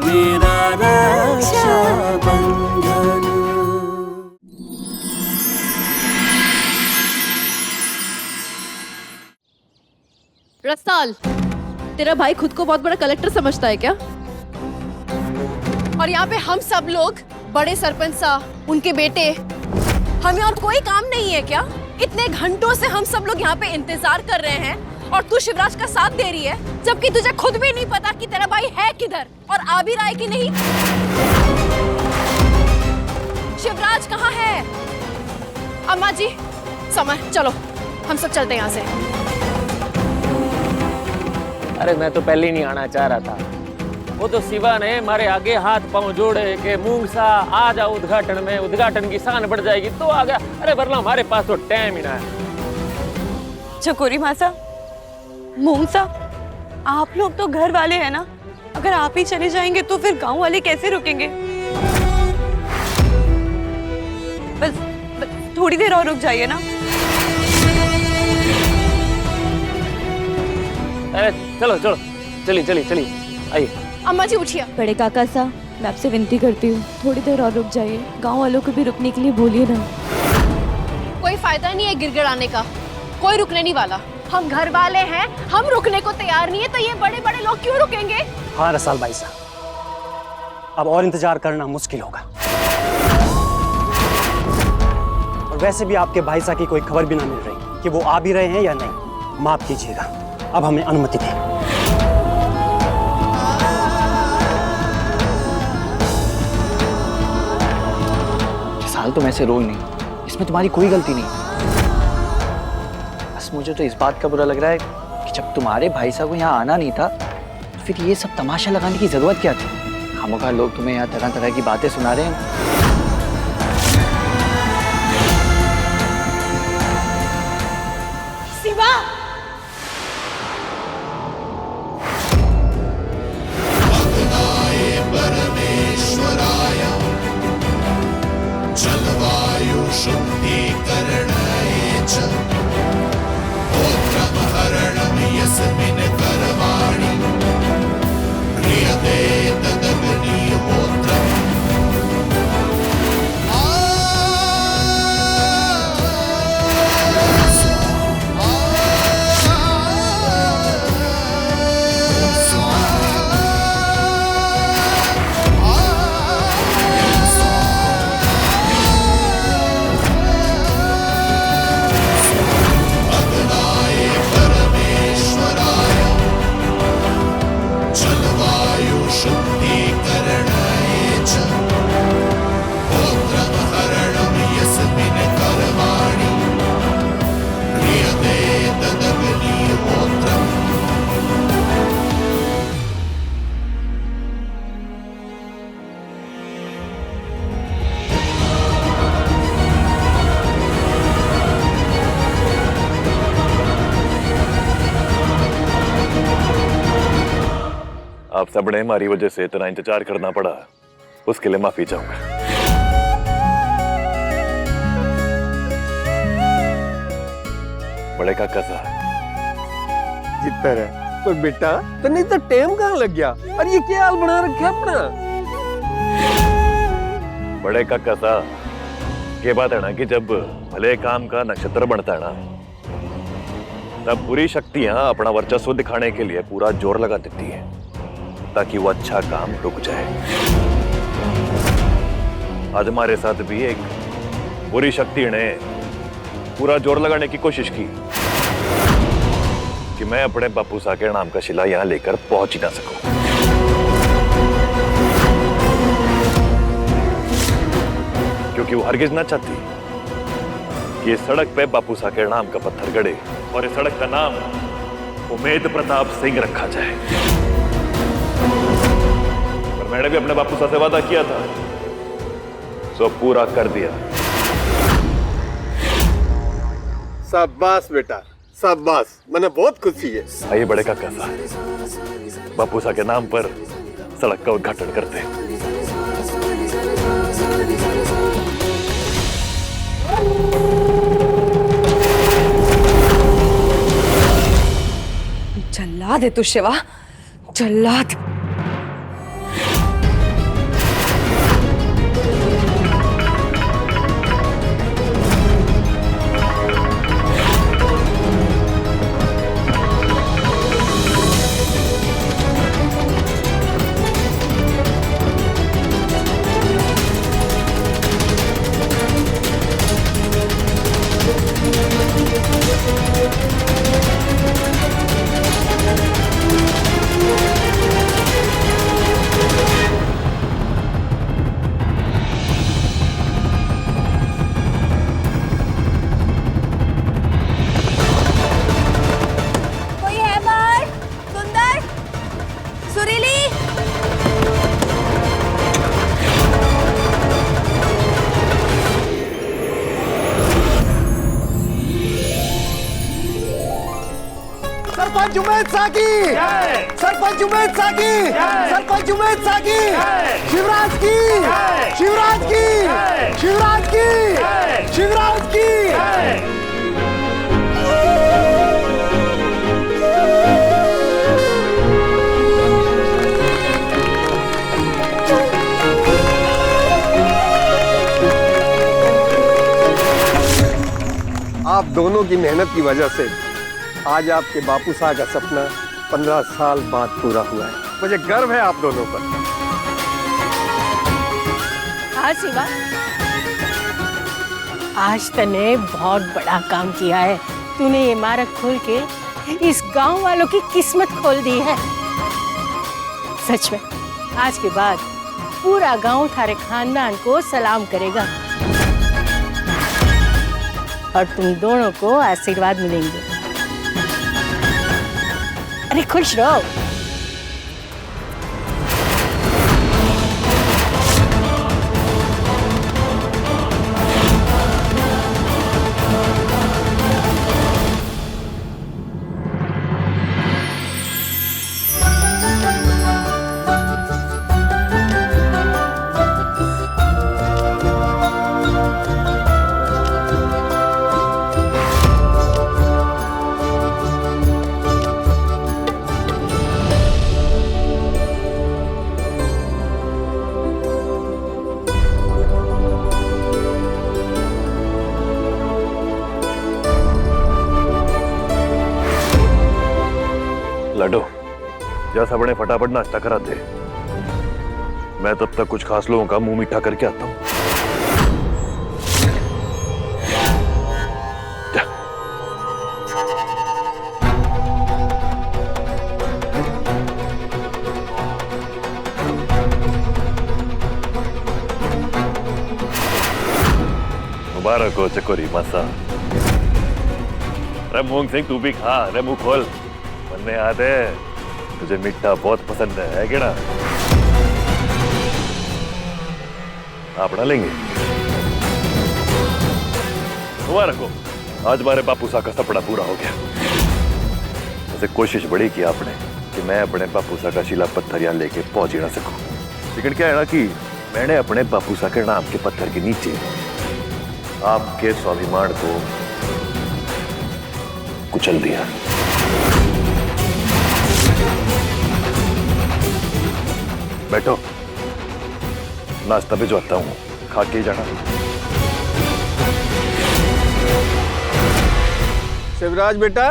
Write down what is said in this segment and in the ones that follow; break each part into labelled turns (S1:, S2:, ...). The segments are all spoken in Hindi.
S1: मेरा रक्षाबंधन।
S2: रसाल, तेरा भाई खुद को बहुत बड़ा कलेक्टर समझता है क्या? और यहाँ पे हम सब लोग, बड़े सरपंच साहब, उनके बेटे, हमें और कोई काम नहीं है क्या? इतने घंटों से हम सब लोग यहाँ पे इंतजार कर रहे हैं और तू शिवराज का साथ दे रही है, जबकि तुझे खुद भी नहीं पता कि तेरा भाई है किधर और आ भी रहा है कि नहीं। शिवराज कहाँ है? अम्मा जी, समर, चलो हम सब चलते हैं यहाँ से।
S3: अरे मैं तो पहले ही नहीं आना चाह रहा था। वो तो शिवा ने हमारे आगे हाथ पांव जोड़े के मूंग सा आ जाओ उद्घाटन में, उद्घाटन की शान बढ़ जाएगी तो आ गया। अरे वरना हमारे पास तो टाइम ही ना है।
S4: चकोरी मासा, मूंग सा, आप लोग तो घर वाले हैं ना, अगर आप ही चले जाएंगे तो फिर गांव वाले कैसे रुकेंगे? बस थोड़ी देर और रुक जाइए ना।
S3: अरे चलो चलो, चलिए चलिए चलिए, आइए।
S2: अम्मा जी उठिए।
S4: बड़े काका सा, मैं आपसे विनती करती हूँ, थोड़ी देर और रुक जाइए। गांव वालों को भी रुकने के लिए बोलिए ना।
S2: कोई फायदा नहीं है गिड़गिड़ाने का, कोई रुकने नहीं वाला। हम घर वाले हैं, हम रुकने को तैयार नहीं है, तो ये बड़े बड़े लोग क्यों रुकेंगे?
S5: हाँ रसाल भाई साहब, अब और इंतजार करना मुश्किल होगा। और वैसे भी आपके भाई साहब की कोई खबर भी ना मिल रही कि वो आ भी रहे हैं या नहीं। माफ कीजिएगा, अब हमें अनुमति दें।
S6: साल तुम ऐसे रोल नहीं, इसमें तुम्हारी कोई गलती नहीं। बस मुझे तो इस बात का बुरा लग रहा है कि जब तुम्हारे भाई साहब को यहाँ आना नहीं था तो फिर ये सब तमाशा लगाने की जरूरत क्या थी? खामोखा लोग तुम्हें यहाँ तरह तरह की बातें सुना रहे हैं।
S2: शिवा,
S7: जलवायु शुद्धीकरणाय च गोत्रमहरणं यस्मिन् कर्माणि क्रियते तदग्निहोत्रम्।
S8: आप सबने हमारी वजह से इतना इंतजार करना पड़ा, उसके लिए माफी चाहूंगा। बड़े काका साहब,
S9: जितर है पर बेटा तो नहीं तो टाइम कहाँ लग गया? और ये क्या हाल बना रखा अपना?
S8: बड़े काका साहब, ये बात है ना कि जब भले काम का नक्षत्र बनता है ना, तब बुरी शक्तियां अपना वर्चस्व दिखाने के लिए पूरा जोर लगा देती है ताकि वो अच्छा काम रुक जाए। आज हमारे साथ भी एक बुरी शक्ति ने पूरा जोर लगाने की कोशिश की कि मैं अपने बापू साहब के नाम का शिला यहां लेकर पहुंच ही ना सकूं। क्योंकि वो हरगिज ना चाहती कि इस सड़क पे बापू साहब के नाम का पत्थर गड़े और इस सड़क का नाम उमेद प्रताप सिंह रखा जाए। पर मैंने भी अपने बापू साहब से वादा किया था, सो पूरा कर दिया।
S9: शाबाश बेटा, शाबाश, मैंने बहुत खुशी है।
S8: आइए बड़े काका साहब, बापू साहब के नाम पर सड़क का उद्घाटन करते हैं।
S4: जल्लाद है तू शिवा, जल्लाद।
S9: सरपंच उमेद साकी, सरपंच उमेद साकी, सरपंच उमेद साकी, शिवराज की, शिवराज की, शिवराज की, शिवराज की। आप दोनों की मेहनत की वजह से आज आपके बापू साहब का सपना 15 साल बाद पूरा हुआ है। मुझे गर्व है आप दोनों पर।
S1: हाँ शिवा, आज तूने बहुत बड़ा काम किया है। तूने ये इमारत खोल के इस गांव वालों की किस्मत खोल दी है। सच में आज के बाद पूरा गांव थारे खानदान को सलाम करेगा और तुम दोनों को आशीर्वाद मिलेंगे। अरे खुश रहो।
S8: लाडो, जैसा बड़े फटाफट नाश्ता कराते, मैं तब तक कुछ खास लोगों का मुंह मीठा करके आता हूँ। मुबारक हो चकोरी मासा। अरे मूंग सिंह तू भी खा, अरे मुंह खोल। मन्ने याद है तुझे मिठा बहुत पसंद है कि ना? आप बना लेंगे। मुबारक हो, आज हमारे बापू साहब का सपना पूरा हो गया। वैसे कोशिश बड़ी की आपने कि मैं अपने बापू साहब का शिला पत्थर यहाँ लेके पहुंच ही ना सकूं, लेकिन क्या है ना कि मैंने अपने बापू साहब के नाम के पत्थर के नीचे आपके स्वाभिमान को कुचल दिया। बैठो, नाश्ता भिजवाता हूँ, खा के जाना।
S9: शिवराज बेटा,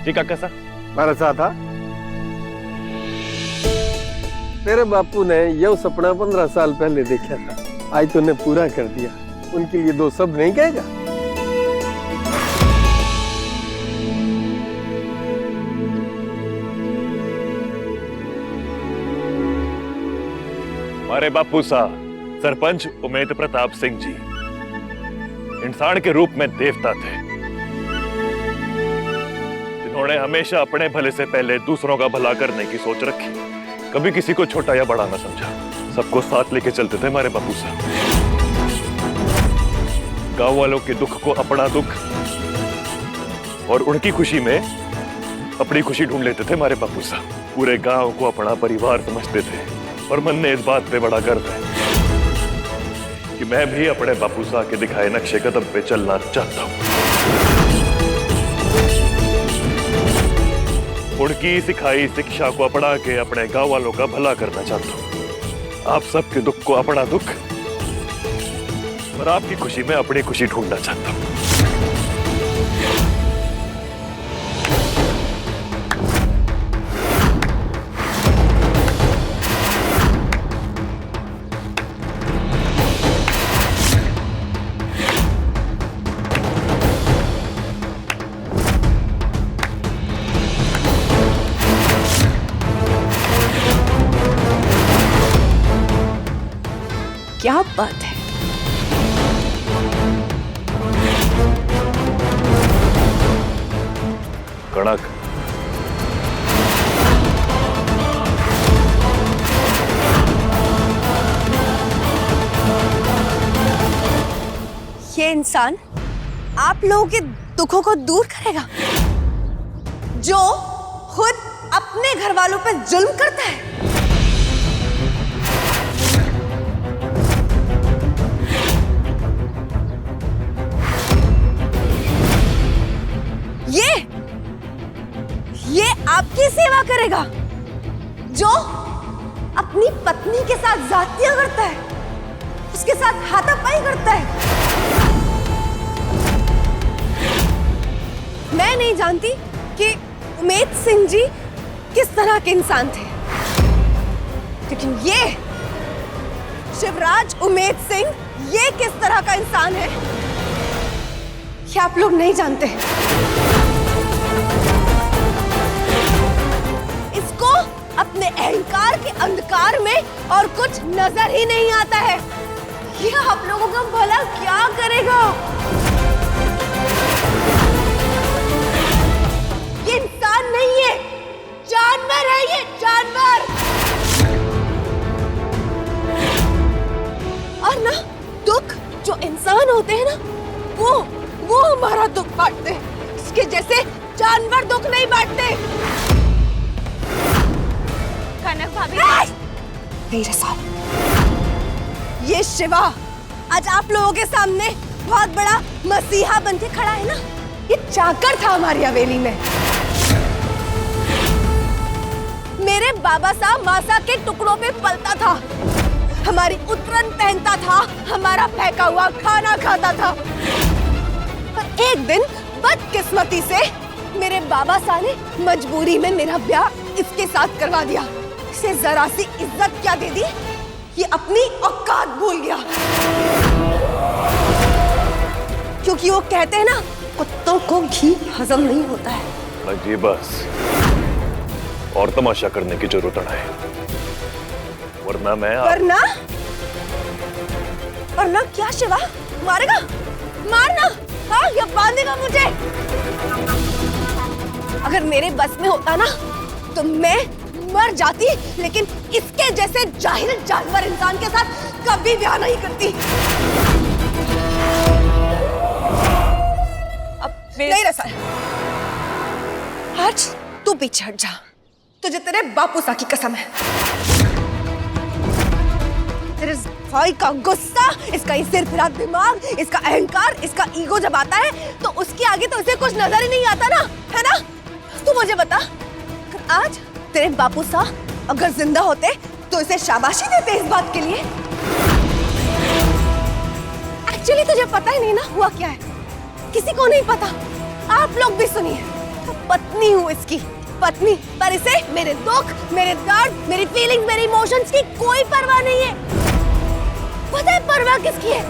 S8: जी काका साहब,
S9: मेरे साथ आ। तेरे बापू ने यह सपना 15 साल पहले देखा था, आज तूने पूरा कर दिया। उनके लिए दो शब्द नहीं कहेगा?
S8: हमारे बापू साहब सरपंच उमेद प्रताप सिंह जी इंसान के रूप में देवता थे, जिन्होंने हमेशा अपने भले से पहले दूसरों का भला करने की सोच रखी। कभी किसी को छोटा या बड़ा ना समझा, सबको साथ लेके चलते थे हमारे बापू साहब। गांव वालों के दुख को अपना दुख और उनकी खुशी में अपनी खुशी ढूंढ लेते थे हमारे बापू साहब। पूरे गांव को अपना परिवार समझते थे और मन ने इस बात पे बड़ा गर्व है कि मैं भी अपने बापू साहब के दिखाए नक्शे कदम पे चलना चाहता हूं। उनकी सिखाई शिक्षा को अपना के अपने गांव वालों का भला करना चाहता हूं। आप सबके दुख को अपना दुख और आपकी खुशी में अपनी खुशी ढूंढना चाहता हूं।
S2: क्या बात है।
S8: कड़क
S2: ये इंसान आप लोगों के दुखों को दूर करेगा? जो खुद अपने घर वालों पर जुल्म करता है। ये आपकी सेवा करेगा, जो अपनी पत्नी के साथ जातियां करता है, उसके साथ हाथापाई करता है। मैं नहीं जानती कि उमेद सिंह जी किस तरह के इंसान थे, लेकिन ये शिवराज उमेद सिंह ये किस तरह का इंसान है, ये आप लोग नहीं जानते। इसको अपने अहंकार के अंधकार में और कुछ नजर ही नहीं आता है। ये आप लोगों का भला क्या करेगा? ये इंसान नहीं है, जानवर है, ये जानवर। और ना दुख जो इंसान होते हैं ना, वो हमारा दुख बांटते हैं। इसके जैसे जानवर दुख नहीं बांटते।
S4: कनक भाभी,
S2: मेरे साथ ये शिवा आज आप लोगों के सामने बहुत बड़ा मसीहा बन के खड़ा है ना। ये चाकर था हमारी हवेली में। मेरे बाबा साहब मासा के टुकड़ों पे पलता था, हमारी उतरन पहनता था, हमारा फेंका हुआ खाना खाता था। पर एक दिन बदकिस्मती से मेरे बाबा साहब ने मजबूरी में मेरा ब्याह इसके साथ करवा दिया। इसे जरा सी इज्जत क्या दे दी, ये अपनी औकात भूल गया। क्योंकि वो कहते हैं ना, कुत्तों को घी हजम नहीं होता है।
S8: जी बस, और तमाशा करने की जरूरत है, वरना मैं वरना क्या शिवा?
S2: मारेगा? मारना, हाँ, या बांधेगा मुझे? अगर मेरे बस में होता ना तो मैं मर जाती, लेकिन इसके जैसे जाहिल जानवर इंसान के साथ कभी ब्याह नहीं करती। अब नहीं रसा, आज तू पीछे हट जा, तुझे तेरे बापू सा की कसम है। तेरे भाई का गुस्सा, इसका ये सिर फिरा दिमाग, इसका अहंकार, इसका ईगो जब आता है तो उसके आगे तो इसे कुछ नजर ही नहीं आता ना, है ना? तू मुझे बता, आज तेरे बापू साहब अगर जिंदा होते तो इसे शाबाशी देते इस बात के लिए। एक्चुअली तुझे पता ही नहीं ना हुआ क्या है, किसी को नहीं पता। आप लोग भी सुनिए, तो पत्नी हूँ इसकी, पत्नी, पर इसे मेरे दुख, मेरे दर्द, मेरी फीलिंग, मेरी इमोशंस की कोई परवाह नहीं है। पता है परवाह किसकी है?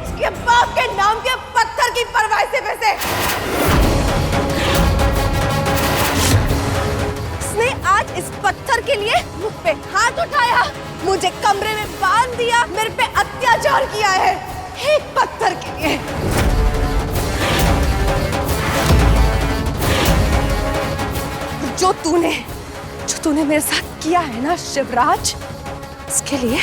S2: इसके बाप के नाम के पत्थर की परवाह से वैसे। इसने आज इस पत्थर के लिए मुझ पे हाथ उठाया, मुझे कमरे में बांध दिया, मेरे पे अत्याचार किया है, एक पत्थर के लिए। जो तूने मेरे साथ किया है ना शिवराज, इसके लिए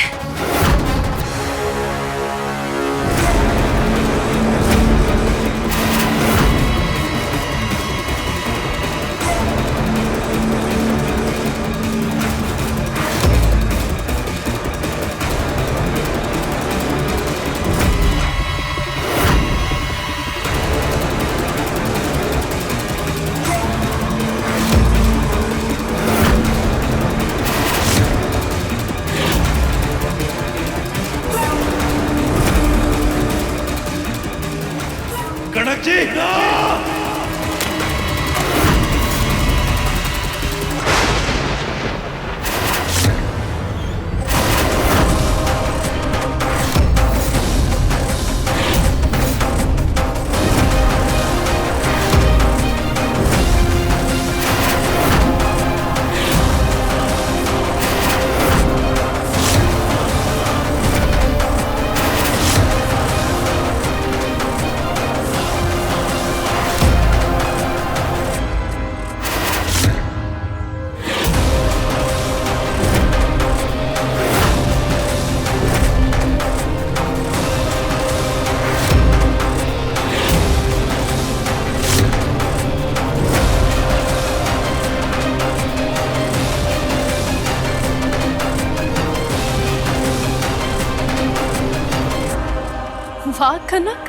S2: वाह कनक,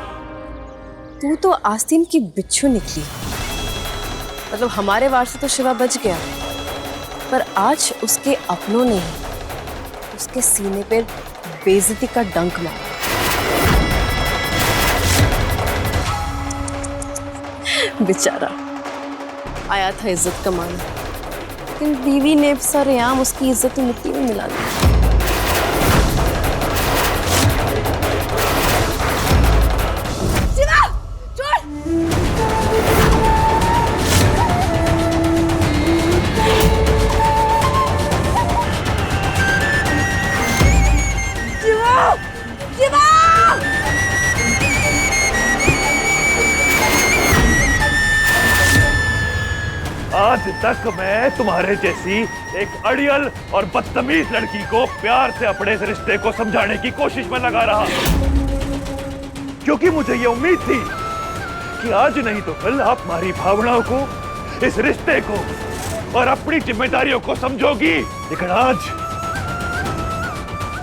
S2: तू तो आस्तीन की बिच्छू निकली। मतलब हमारे वार से तो शिवा बच गया, पर आज उसके अपनों ने ही उसके सीने पे बेइज्जती का डंक मारा। बेचारा आया था इज्जत कमाने, लेकिन बीवी ने सरेआम उसकी इज्जत मिट्टी में मिला दी।
S8: आज तक मैं तुम्हारे जैसी एक अड़ियल और बदतमीज लड़की को प्यार से अपने इस रिश्ते को समझाने की कोशिश में लगा रहा, क्योंकि मुझे ये उम्मीद थी कि आज नहीं तो कल आप हमारी भावनाओं को, इस रिश्ते को और अपनी जिम्मेदारियों को समझोगी। लेकिन आज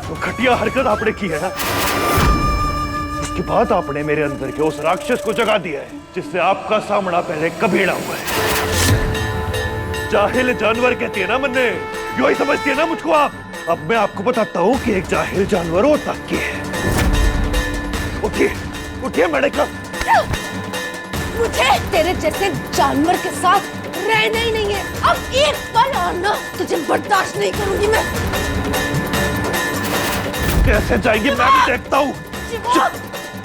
S8: तो घटिया हरकत आपने की है, उसके बाद आपने मेरे अंदर के उस राक्षस को जगा दिया है जिससे आपका सामना पहले कभी ना हुआ है। जाहिल जानवर कहती है ना मन्ने, यू ही समझती है ना मुझको आप। अब मैं आपको बताता हूँ कि एक जाहिल जानवर होता क्या है। उठिए उठिए, मैंने कहा
S2: मुझे तेरे जैसे जानवर के साथ रहना ही नहीं है। अब एक पल और ना तुझे बर्दाश्त नहीं करूंगी मैं।
S8: कैसे जाएंगी मैं भी देखता हूँ।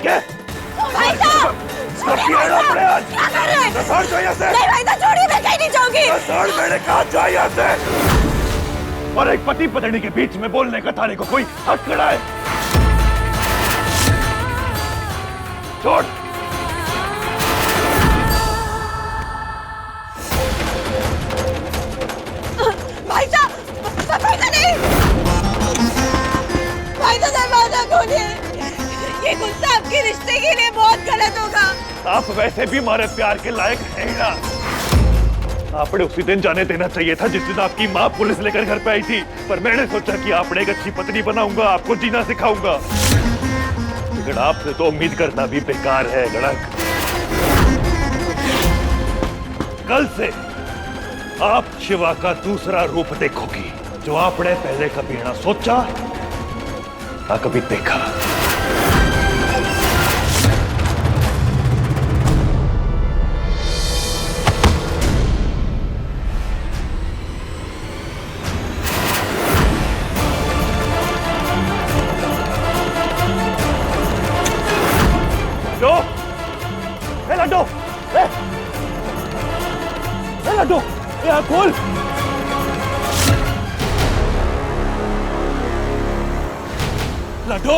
S8: क्या
S2: भाई साहब, क्या कर रहे हैं? नहीं भाई साहब, छोड़िए, मैं कहीं नहीं जाऊंगी।
S8: मैंने कहा जा यहाँ से। और एक पति पत्नी के बीच में बोलने का थाने को कोई हक खड़ा है? छोड़।
S2: भाई साहब, दरवाजा नहीं। भाई साहब, दरवाजा खोलिए। ये गुस्सा आपके रिश्ते के लिए बहुत गलत होगा।
S8: आप वैसे भी हमारे प्यार के लायक हैं ना। आपने उसी दिन जाने देना चाहिए था जिस दिन आपकी माँ पुलिस लेकर घर पे आई थी, पर मैंने सोचा कि आपने एक अच्छी पत्नी बनाऊंगा, आपको जीना सिखाऊंगा। लेकिन आपसे तो उम्मीद करना भी बेकार है गणक। कल से आप शिवा का दूसरा रूप देखोगी, जो आपने पहले कभी ना सोचा ना कभी देखा। लड्डू, यहाँ खोल। लड्डू,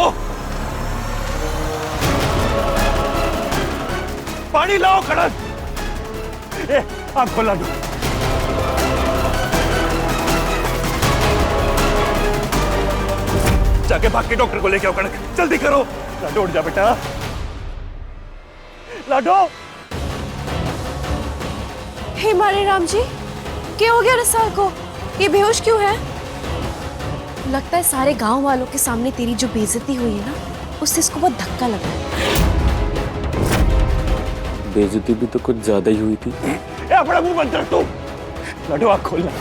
S8: पानी लाओ खड़क। आप खोल लड्डू। जाके भाग के डॉक्टर को लेके आओ कड़क, जल्दी करो। लड्डू उठ जा बेटा। लड्डू।
S2: हे मारे राम जी, क्या हो गया रसाल को? ये बेहोश क्यों है? लगता है सारे गांव वालों के सामने तेरी जो बेइज्जती हुई है ना, उससे इसको बहुत धक्का लगा।
S3: बेइज्जती भी तो कुछ ज्यादा ही हुई थी।
S8: अपना मुंह बंद रख तू। लड्डू आँख खोलना।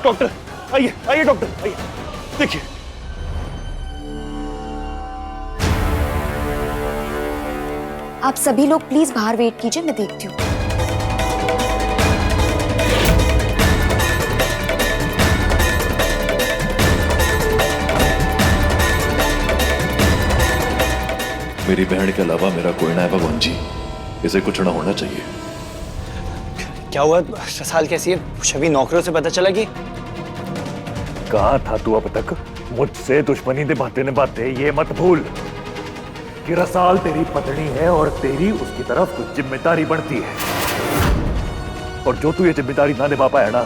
S8: डॉक्टर आइए, आइए डॉक्टर आइए, देखिए।
S10: आप सभी लोग प्लीज बाहर वेट कीजिए, मैं देखती हूँ।
S8: मेरी बहन के अलावा मेरा कोई ना है भगवान जी, इसे कुछ ना होना चाहिए।
S6: क्या हुआ? ससाल कैसी है? छवि नौकरों से पता चला कि
S8: कहा था तू अब तक? मुझसे दुश्मनी निभाते ये मत भूल कि रसाल तेरी पत्नी है और तेरी उसकी तरफ कुछ जिम्मेदारी बढ़ती है, और जो तू ये जिम्मेदारी ना निभा पाया ना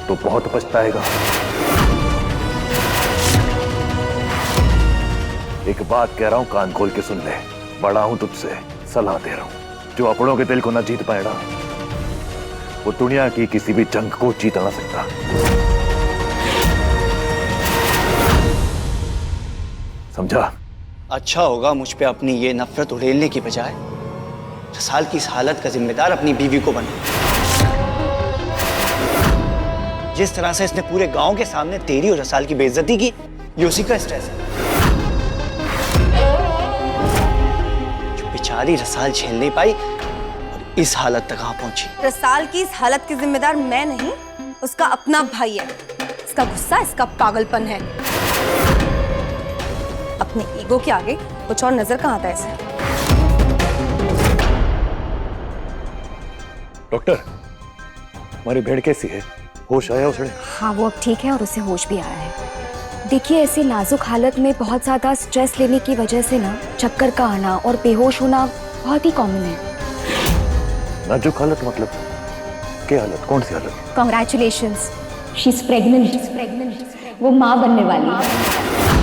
S8: तो बहुत पछताएगा। एक बात कह रहा हूं, कान खोल के सुन ले। बड़ा हूं तुझसे, सलाह दे रहा हूं। जो अपनों के दिल को ना जीत पाए ना, वो दुनिया की किसी भी जंग को जीत ना सकता। समझा?
S6: अच्छा होगा मुझ पे अपनी ये नफरत उड़ेलने की बजाय रसाल की इस हालत का जिम्मेदार अपनी बीवी को बना। जिस तरह से इसने पूरे गांव के सामने तेरी और रसाल की बेइज्जती की, ये उसी का स्ट्रेस है। जो बेचारी रसाल झेल नहीं पाई और इस हालत तक कहां पहुंची।
S10: रसाल की इस हालत की जिम्मेदार मैं नहीं, उसका अपना भाई है। इसका गुस्सा, इसका पागलपन है। अपने ईगो के आगे कुछ और नजर कहाँ आता है इसे।
S8: डॉक्टर, हमारी भेड़ कैसी है? होश आया उसे?
S10: हाँ, वो अब ठीक है और उसे होश भी आया है। देखिए, ऐसी नाजुक हालत में बहुत ज्यादा स्ट्रेस लेने की वजह से ना चक्कर का आना और बेहोश होना बहुत ही कॉमन है।
S8: नाजुक हालत मतलब क्या हालत? कौन सी हालत?
S10: Congratulations, she is pregnant. वो माँ बनने वाली है।